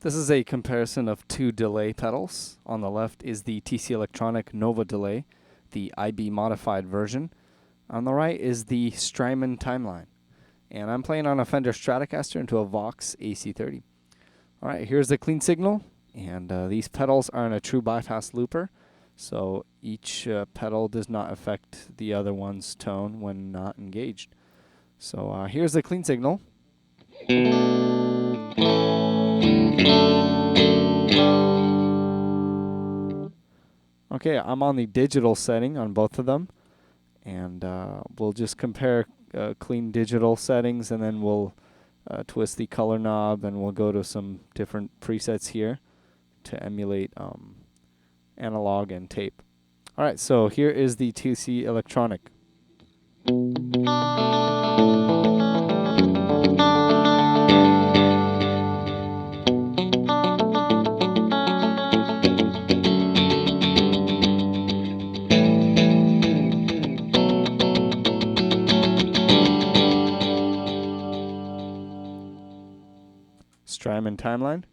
This is a comparison of two delay pedals. On the left is the TC Electronic Nova delay, the IB modified version. On the right is the Strymon Timeline. And I'm playing on a Fender Stratocaster into a Vox AC30. Alright, here's the clean signal, and these pedals are in a true bypass looper, so each pedal does not affect the other one's tone when not engaged. So here's the clean signal. Okay, I'm on the digital setting on both of them, and we'll just compare clean digital settings, and then we'll twist the color knob, and we'll go to some different presets here to emulate analog and tape. Alright, so here is the TC Electronic. Strymon Timeline.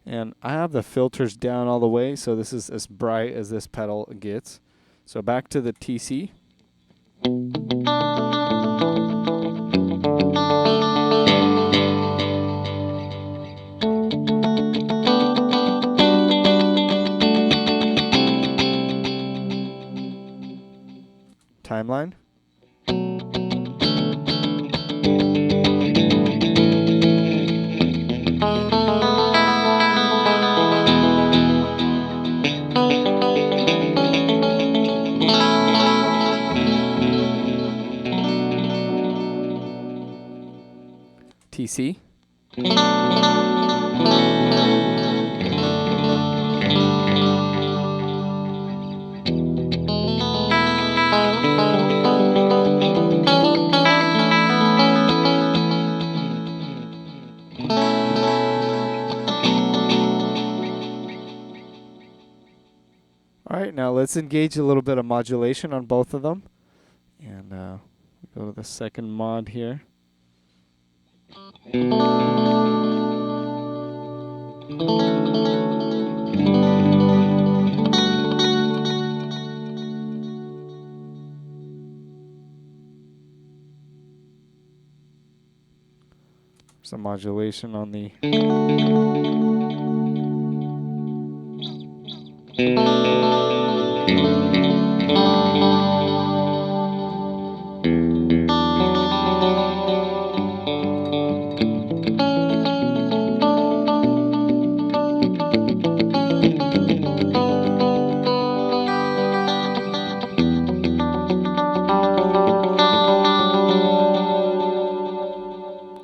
And I have the filters down all the way, so this is as bright as this pedal gets. So back to the TC. Timeline. TC. Alright, now let's engage a little bit of modulation on both of them. And go to the second mod here. Some modulation on the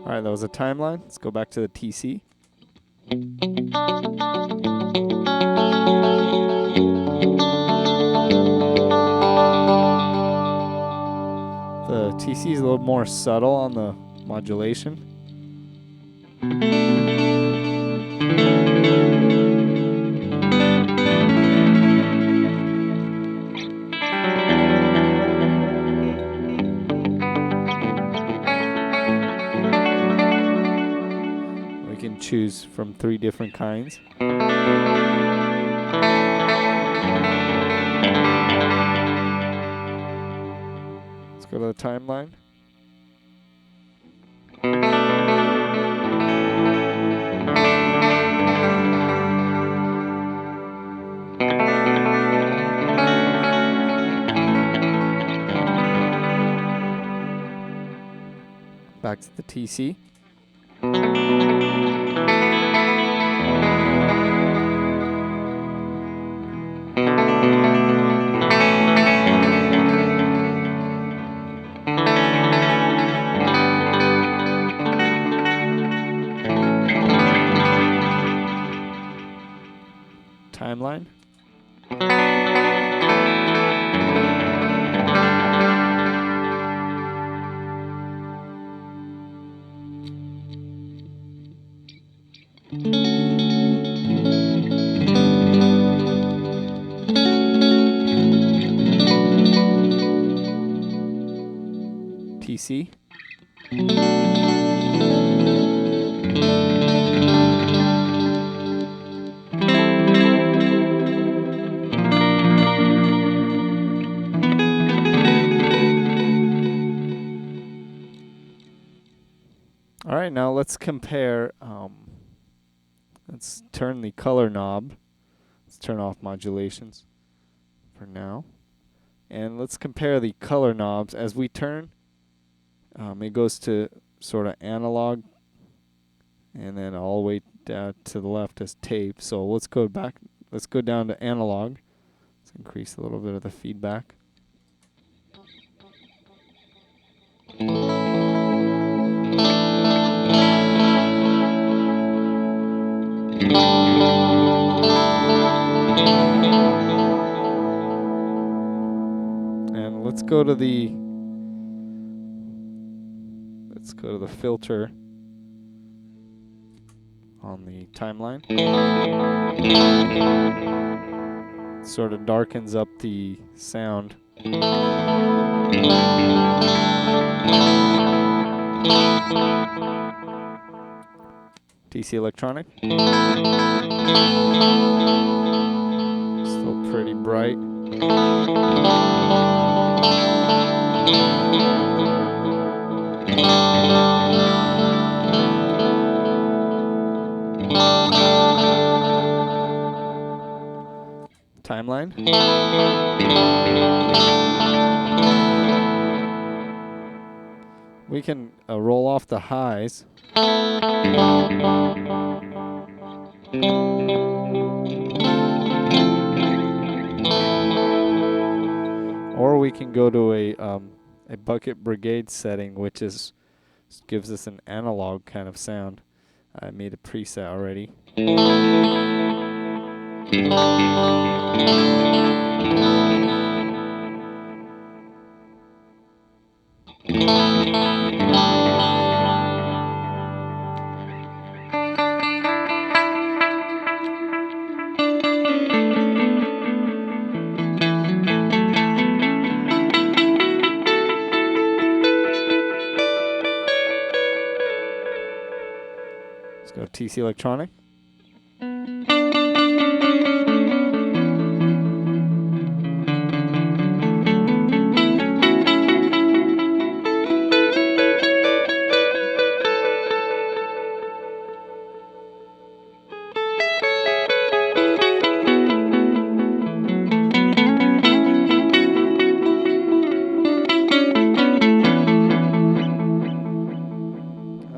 Alright, that was a timeline. Let's go back to the TC. The TC is a little more subtle on the modulation. We can choose from 3 different kinds. Go to the timeline. Back to the TC. Timeline. TC. All right, now let's compare. Let's turn the color knob. Let's turn off modulations for now. And let's compare the color knobs as we turn. It goes to sort of analog, and then all the way down to the left is tape. So let's go back. Let's go down to analog. Let's increase a little bit of the feedback. And let's go to the filter on the timeline. Sort of darkens up the sound. TC Electronic. Still pretty bright. Timeline. We can roll off the highs. Or we can go to a bucket brigade setting, which gives us an analog kind of sound. I made a preset already. Let's go TC Electronic.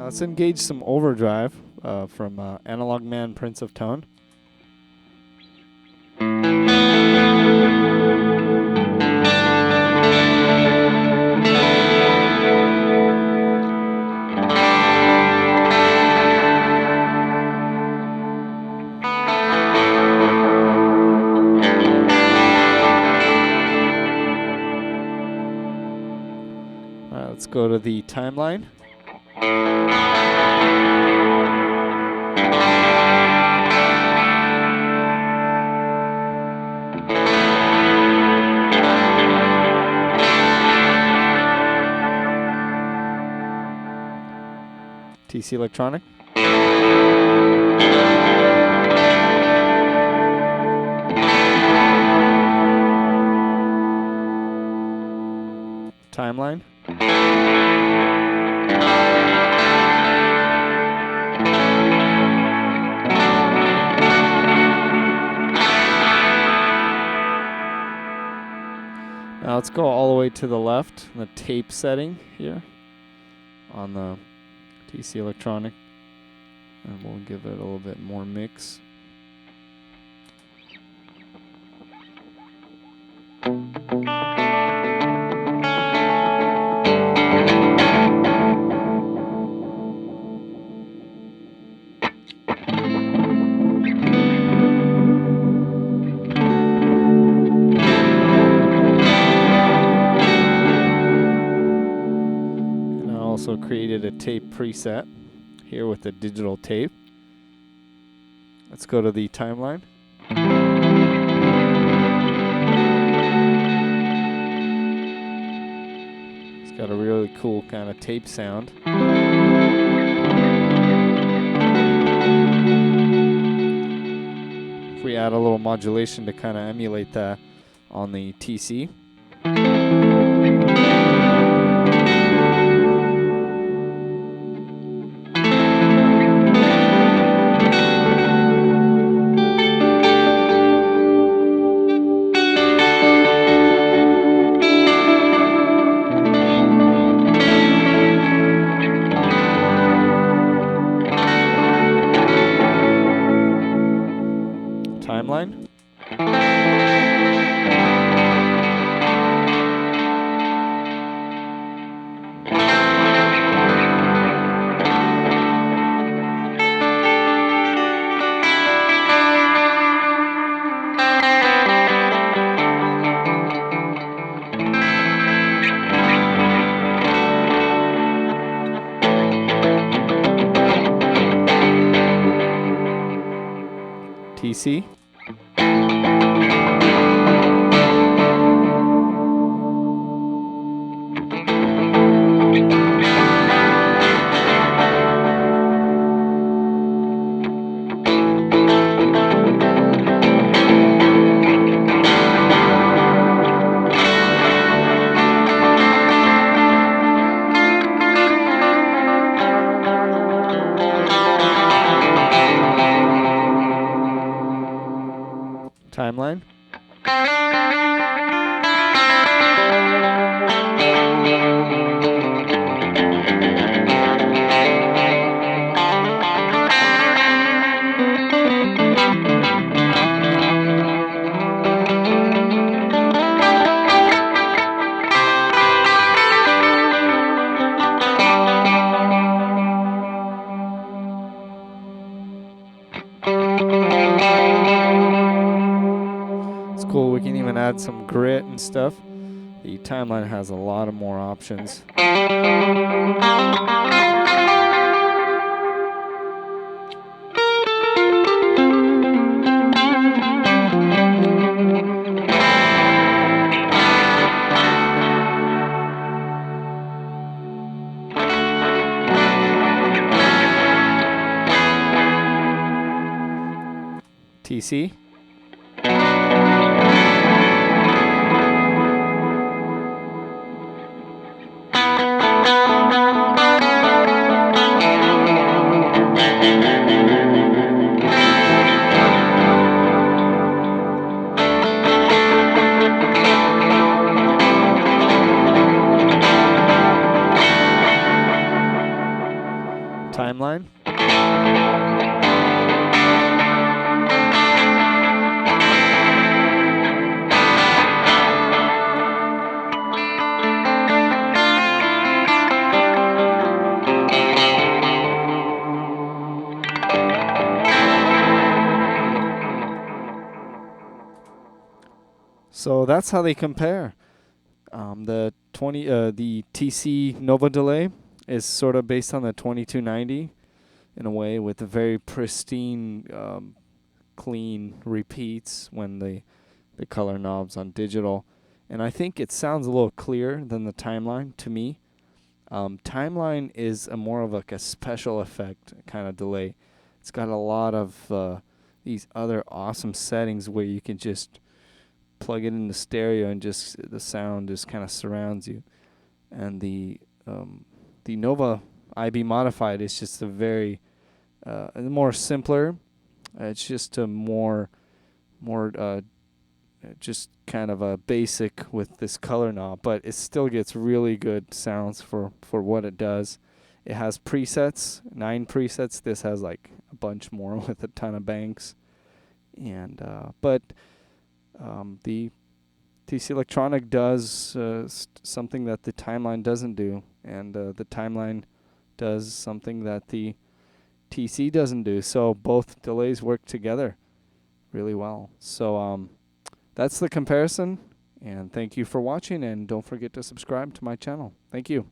Let's engage some overdrive from Analog Man, Prince of Tone. All right, let's go to the timeline. TC Electronic. Timeline. Now let's go all the way to the left, the tape setting here on the TC Electronic, and we'll give it a little bit more mix. Also created a tape preset here with the digital tape. Let's go to the timeline. Let's got a really cool kind of tape sound. If we add a little modulation to kind of emulate that on the TC. Timeline. TC. Timeline. It's cool, we can even add some grit and stuff. The timeline has a lot of more options. TC. Timeline. So that's how they compare. The TC Nova delay is sort of based on the 2290 in a way, with a very pristine, clean repeats when the color knobs on digital. And I think it sounds a little clearer than the timeline to me. Timeline is a more of like a special effect kind of delay. It's got a lot of these other awesome settings where you can just plug it into stereo and just the sound just kind of surrounds you. And the Nova IB modified is just a very more simpler. It's just a more just kind of a basic with this color knob, but it still gets really good sounds for what it does. It has presets, 9 presets. This has like a bunch more with a ton of banks. And but the TC Electronic does something that the timeline doesn't do, and the timeline does something that the TC doesn't do. So both delays work together really well. So that's the comparison, and thank you for watching, and don't forget to subscribe to my channel. Thank you.